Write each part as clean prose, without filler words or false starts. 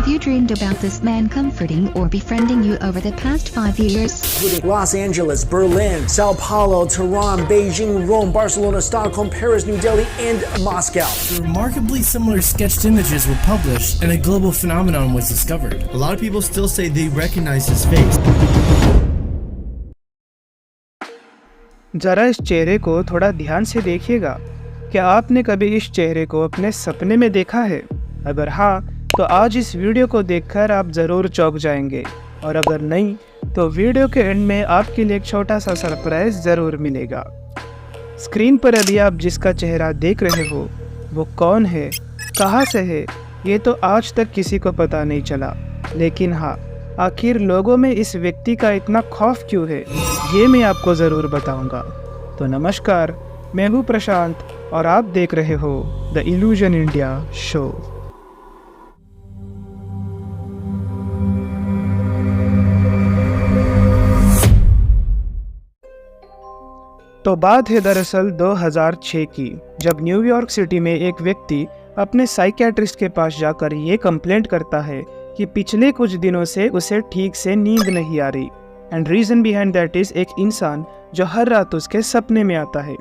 Have you dreamed about this man comforting or befriending you over the past 5 years? Including Los Angeles, Berlin, Sao Paulo, Tehran, Beijing, Rome, Barcelona, Stockholm, Paris, New Delhi, and Moscow. The remarkably similar sketched images were published and a global phenomenon was discovered. A lot of people still say they recognize his face. जरा इस चेहरे को थोड़ा ध्यान से देखिएगा। क्या आपने कभी इस चेहरे को अपने सपने में देखा है? अगर हाँ, तो आज इस वीडियो को देखकर आप ज़रूर चौंक जाएंगे, और अगर नहीं तो वीडियो के एंड में आपके लिए एक छोटा सा सरप्राइज ज़रूर मिलेगा। स्क्रीन पर अभी आप जिसका चेहरा देख रहे हो वो कौन है, कहाँ से है, ये तो आज तक किसी को पता नहीं चला। लेकिन हाँ, आखिर लोगों में इस व्यक्ति का इतना खौफ क्यों है, ये मैं आपको ज़रूर बताऊंगा। तो नमस्कार, मैं हूँ प्रशांत और आप देख रहे हो द इल्यूजन इंडिया शो। तो बात है दरअसल 2006 की, जब न्यूयॉर्क सिटी में एक व्यक्ति अपने साइकियाट्रिस्ट के पास जाकर ये कंप्लेंट करता है कि पिछले कुछ दिनों से उसे ठीक से नींद नहीं आ रही, and reason behind that is एक इंसान जो हर रात उसके सपने में आता है।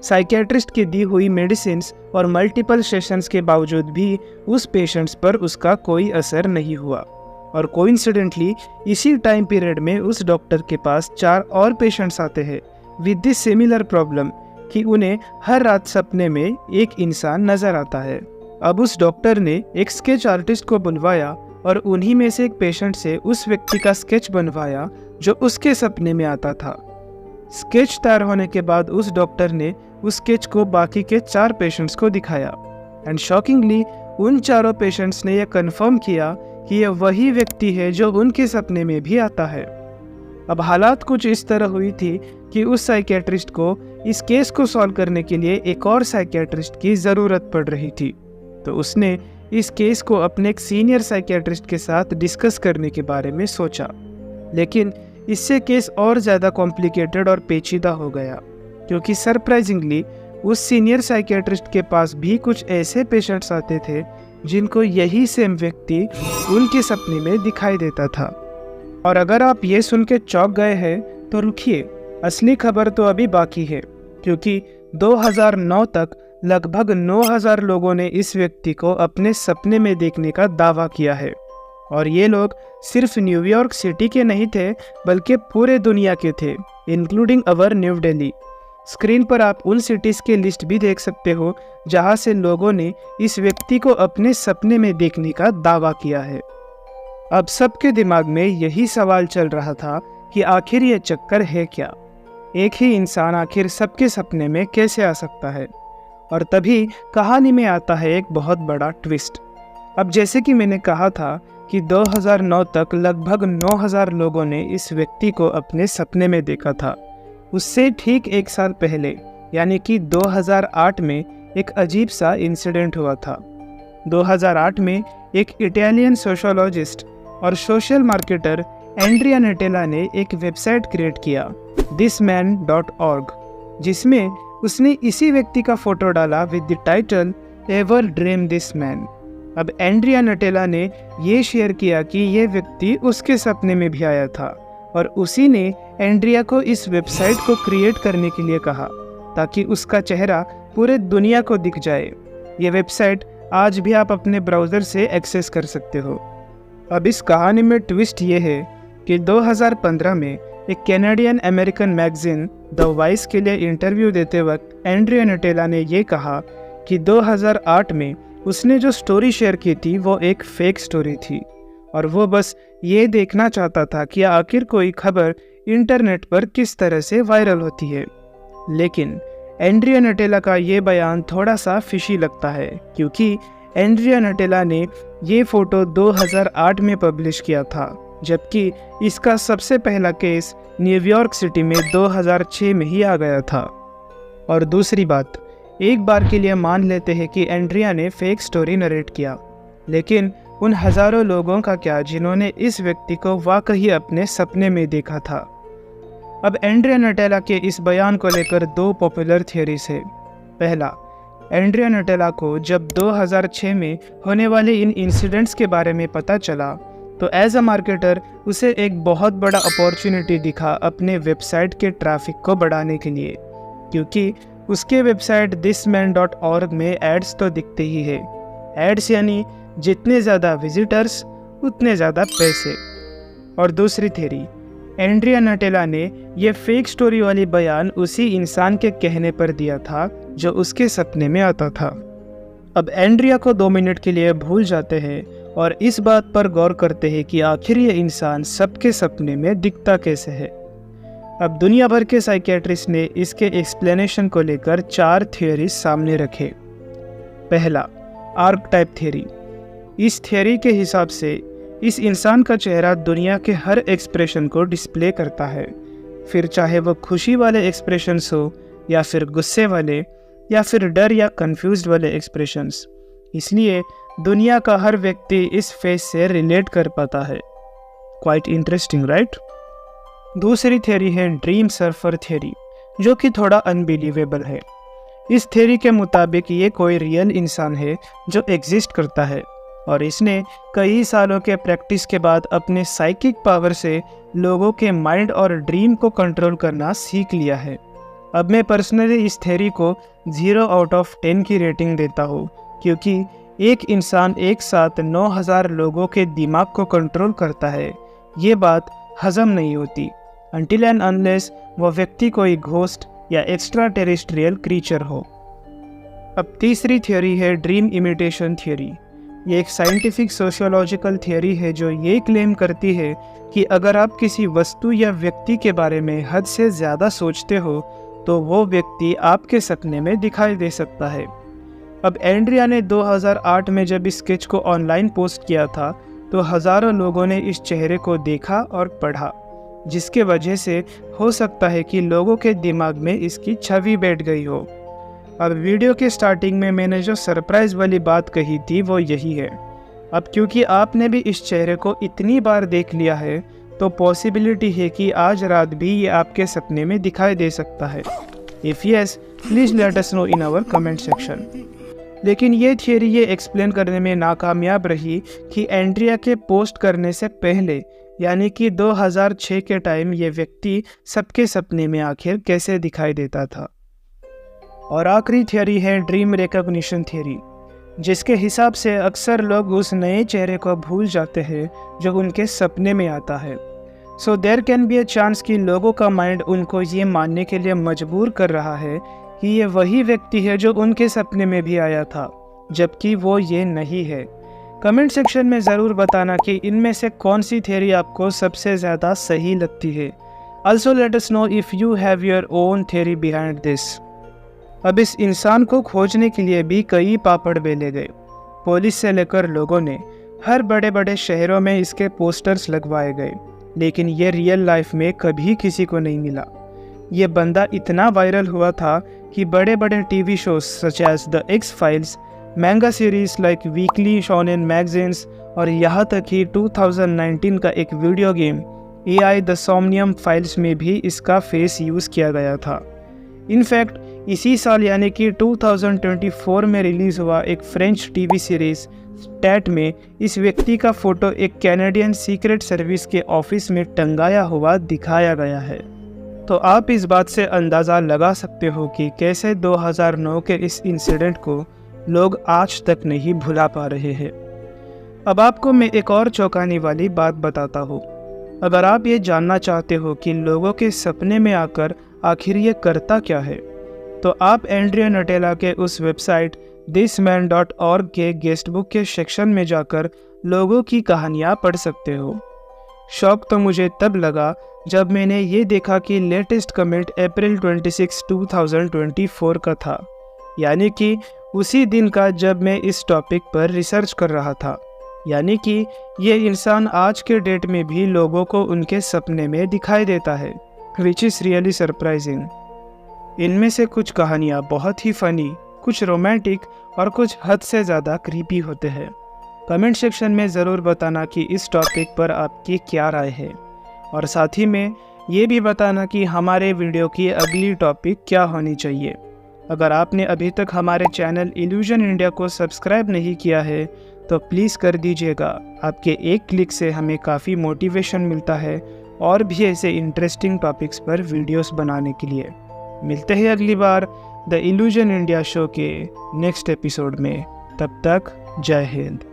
साइकियाट्रिस्ट की दी हुई मेडिसिन्स और मल्टीपल सेशंस के बावजूद भी उस पेशेंट्स पर उसका कोई असर नहीं हुआ, और कोइंसिडेंटली इसी टाइम पीरियड में उस डॉक्टर के पास 4 और पेशेंट्स आते हैं विद दिस सिमिलर प्रॉब्लम कि उन्हें हर रात सपने में एक इंसान नजर आता है। अब उस डॉक्टर ने एक स्केच आर्टिस्ट को बुलवाया और उन्हीं में से एक पेशेंट से उस व्यक्ति का स्केच बनवाया जो उसके सपने में आता था। स्केच तैयार होने के बाद उस डॉक्टर ने उस स्केच को बाकी के 4 पेशेंट्स को दिखाया, एंड शॉकिंगली उन चारों पेशेंट्स ने यह कंफर्म किया कि यह वही व्यक्ति है जो उनके सपने में भी आता है। अब हालात कुछ इस तरह हुई थी कि उस साइकियाट्रिस्ट को इस केस को सॉल्व करने के लिए एक और साइकियाट्रिस्ट की ज़रूरत पड़ रही थी, तो उसने इस केस को अपने एक सीनियर साइकियाट्रिस्ट के साथ डिस्कस करने के बारे में सोचा। लेकिन इससे केस और ज़्यादा कॉम्प्लिकेटेड और पेचीदा हो गया, क्योंकि सरप्राइजिंगली उस सीनियर साइकियाट्रिस्ट के पास भी कुछ ऐसे पेशेंट्स आते थे जिनको यही सेम व्यक्ति उनके सपने में दिखाई देता था। और अगर आप ये सुन के चौंक गए हैं तो रुकिए, असली खबर तो अभी बाकी है, क्योंकि 2009 तक लगभग 9000 लोगों ने इस व्यक्ति को अपने सपने में देखने का दावा किया है। और ये लोग सिर्फ न्यूयॉर्क सिटी के नहीं थे, बल्कि पूरे दुनिया के थे, including our new Delhi. Screen पर आप उन सिटीज़ के लिस्ट भी देख सकते हो जहां से लोगों ने इस व्यक्ति को अपने सपने में देखने का दावा किया है। अब सबके दिमाग में यही सवाल चल रहा था कि आखिर ये चक्कर है क्या, एक ही इंसान आखिर सबके सपने में कैसे आ सकता है। और तभी कहानी में आता है एक बहुत बड़ा ट्विस्ट। अब जैसे कि मैंने कहा था कि 2009 तक लगभग 9000 लोगों ने इस व्यक्ति को अपने सपने में देखा था। उससे ठीक 1 साल पहले यानी कि 2008 में एक अजीब सा इंसिडेंट हुआ था। 2008 में एक इटालियन सोशियोलॉजिस्ट और सोशल मार्केटर एंड्रिया नटेला ने एक वेबसाइट क्रिएट किया thisman.org, जिसमें उसने इसी व्यक्ति का फोटो डाला with the title ever dream this man. अब एंड्रिया नटेला ने ये शेयर किया कि ये व्यक्ति उसके सपने में भी आया था, और उसी ने एंड्रिया को इस वेबसाइट को क्रिएट करने के लिए कहा ताकि उसका चेहरा पूरे दुनिया को दिख जाए। ये वेबसाइट आज भी आप अपने ब्राउज़र से एक्सेस कर सकते हो। अब इस कहानी में ट्विस्ट ये है कि 2015 में एक Canadian American magazine the voice के लिए इंटरव्यू देते वक्त एंड्रिया नटेला ने ये कहा कि 2008 में उसने जो स्टोरी शेयर की थी वो एक फेक स्टोरी थी, और वो बस ये देखना चाहता था कि आखिर कोई खबर इंटरनेट पर किस तरह से वायरल होती है। लेकिन एंड्रिया नटेला का ये बयान थोड़ा सा फिशी लगता है, क्योंकि एंड्रिया नटेला ने ये फ़ोटो 2008 में पब्लिश किया था, जबकि इसका सबसे पहला केस न्यूयॉर्क सिटी में 2006 में ही आ गया था। और दूसरी बात, एक बार के लिए मान लेते हैं कि एंड्रिया ने फेक स्टोरी नरेट किया, लेकिन उन हज़ारों लोगों का क्या जिन्होंने इस व्यक्ति को वाकई अपने सपने में देखा था। अब एंड्रिया नटेला के इस बयान को लेकर 2 पॉपुलर थियरीज है। पहला, एंड्रिया नटेला को जब 2006 में होने वाले इन इंसिडेंट्स के बारे में पता चला तो एज अ मार्केटर उसे एक बहुत बड़ा अपॉर्चुनिटी दिखा अपने वेबसाइट के ट्रैफिक को बढ़ाने के लिए, क्योंकि उसके वेबसाइट thisman.org में एड्स तो दिखते ही है। एड्स यानी जितने ज़्यादा विजिटर्स उतने ज़्यादा पैसे। और दूसरी थ्योरी, एंड्रिया नटेला ने ये फेक स्टोरी वाली बयान उसी इंसान के कहने पर दिया था जो उसके सपने में आता था। अब एंड्रिया को 2 मिनट के लिए भूल जाते हैं और इस बात पर गौर करते हैं कि आखिर ये इंसान सबके सपने में दिखता कैसे है। अब दुनिया भर के साइकियाट्रिस्ट ने इसके एक्सप्लेनेशन को लेकर 4 थ्योरीज सामने रखे। पहला, आर्कटाइप थ्योरी। इस थ्योरी के हिसाब से इस इंसान का चेहरा दुनिया के हर एक्सप्रेशन को डिस्प्ले करता है, फिर चाहे वो खुशी वाले एक्सप्रेशंस हो या फिर गुस्से वाले या फिर डर या कंफ्यूज्ड वाले एक्सप्रेशंस। इसलिए दुनिया का हर व्यक्ति इस फेस से रिलेट कर पाता है। Quite interesting, right? दूसरी थ्योरी है ड्रीम सर्फर थ्योरी, जो कि थोड़ा अनबिलीवेबल है। इस थ्योरी के मुताबिक ये कोई रियल इंसान है जो एग्जिस्ट करता है और इसने कई सालों के प्रैक्टिस के बाद अपने साइकिक पावर से लोगों के माइंड और ड्रीम को कंट्रोल करना सीख लिया है। अब मैं पर्सनली इस थ्योरी को 0 आउट ऑफ 10 की रेटिंग देता हूँ, क्योंकि एक इंसान एक साथ 9000 लोगों के दिमाग को कंट्रोल करता है, ये बात हजम नहीं होती अनटिल एंड अनलेस वो व्यक्ति कोई घोस्ट या एक्स्ट्रा टेरेस्ट्रियल क्रीचर हो। अब तीसरी थ्योरी है ड्रीम इमिटेशन थ्योरी। ये एक साइंटिफिक सोशियोलॉजिकल थ्योरी है जो ये क्लेम करती है कि अगर आप किसी वस्तु या व्यक्ति के बारे में हद से ज़्यादा सोचते हो तो वो व्यक्ति आपके सपने में दिखाई दे सकता है। अब एंड्रिया ने 2008 में जब इस स्केच को ऑनलाइन पोस्ट किया था तो हज़ारों लोगों ने इस चेहरे को देखा और पढ़ा, जिसके वजह से हो सकता है कि लोगों के दिमाग में इसकी छवि बैठ गई हो। अब वीडियो के स्टार्टिंग में मैंने जो सरप्राइज वाली बात कही थी वो यही है। अब क्योंकि आपने भी इस चेहरे को इतनी बार देख लिया है तो पॉसिबिलिटी है कि आज रात भी ये आपके सपने में दिखाई दे सकता है। If yes, please let us know in our comment section. लेकिन ये थियरी ये एक्सप्लेन करने में नाकामयाब रही कि एंड्रिया के पोस्ट करने से पहले यानी कि 2006 के टाइम ये व्यक्ति सबके सपने में आखिर कैसे दिखाई देता था। और आखिरी थियरी है ड्रीम रिकॉग्निशन थियरी, जिसके हिसाब से अक्सर लोग उस नए चेहरे को भूल जाते हैं जो उनके सपने में आता है। So there can be a chance कि लोगों का माइंड उनको ये मानने के लिए मजबूर कर रहा है कि ये वही व्यक्ति है जो उनके सपने में भी आया था, जबकि वो ये नहीं है। कमेंट सेक्शन में ज़रूर बताना कि इनमें से कौन सी थियरी आपको सबसे ज़्यादा सही लगती है। Also let us know if you have your own theory behind this. अब इस इंसान को खोजने के लिए भी कई पापड़ बेले गए। पुलिस से लेकर लोगों ने हर बड़े बड़े शहरों में इसके पोस्टर्स लगवाए गए, लेकिन ये रियल लाइफ में कभी किसी को नहीं मिला। ये बंदा इतना वायरल हुआ था कि बड़े बड़े TV shows such as the X Files, manga series like weekly Shonen magazines और यहाँ तक कि 2019 का एक video game AI the Somnium Files में भी इसका फेस यूज़ किया गया था। इनफैक्ट इसी साल यानी कि 2024 में रिलीज़ हुआ एक फ्रेंच टीवी सीरीज़ स्टैट में इस व्यक्ति का फ़ोटो एक कैनेडियन सीक्रेट सर्विस के ऑफिस में टंगाया हुआ दिखाया गया है। तो आप इस बात से अंदाज़ा लगा सकते हो कि कैसे 2009 के इस इंसिडेंट को लोग आज तक नहीं भुला पा रहे हैं। अब आपको मैं एक और चौंकाने वाली बात बताता हूँ। अगर आप ये जानना चाहते हो कि लोगों के सपने में आकर आखिर ये करता क्या है, तो आप एंड्रिया नटेला के उस वेबसाइट thisman.org के गेस्ट बुक के सेक्शन में जाकर लोगों की कहानियाँ पढ़ सकते हो। शौक तो मुझे तब लगा जब मैंने ये देखा कि लेटेस्ट कमेंट अप्रैल 26, 2024 का था, यानी कि उसी दिन का जब मैं इस टॉपिक पर रिसर्च कर रहा था। यानी कि ये इंसान आज के डेट में भी लोगों को उनके सपने में दिखाई देता है, विच इज़ रियली सरप्राइजिंग। इनमें से कुछ कहानियाँ बहुत ही फ़नी, कुछ रोमांटिक और कुछ हद से ज़्यादा क्रीपी होते हैं। कमेंट सेक्शन में ज़रूर बताना कि इस टॉपिक पर आपकी क्या राय है, और साथ ही में ये भी बताना कि हमारे वीडियो की अगली टॉपिक क्या होनी चाहिए। अगर आपने अभी तक हमारे चैनल इल्यूजन इंडिया को सब्सक्राइब नहीं किया है तो प्लीज़ कर दीजिएगा। आपके एक क्लिक से हमें काफ़ी मोटिवेशन मिलता है और भी ऐसे इंटरेस्टिंग टॉपिक्स पर वीडियोस बनाने के लिए। मिलते हैं अगली बार द इल्यूजन इंडिया शो के नेक्स्ट एपिसोड में। तब तक जय हिंद।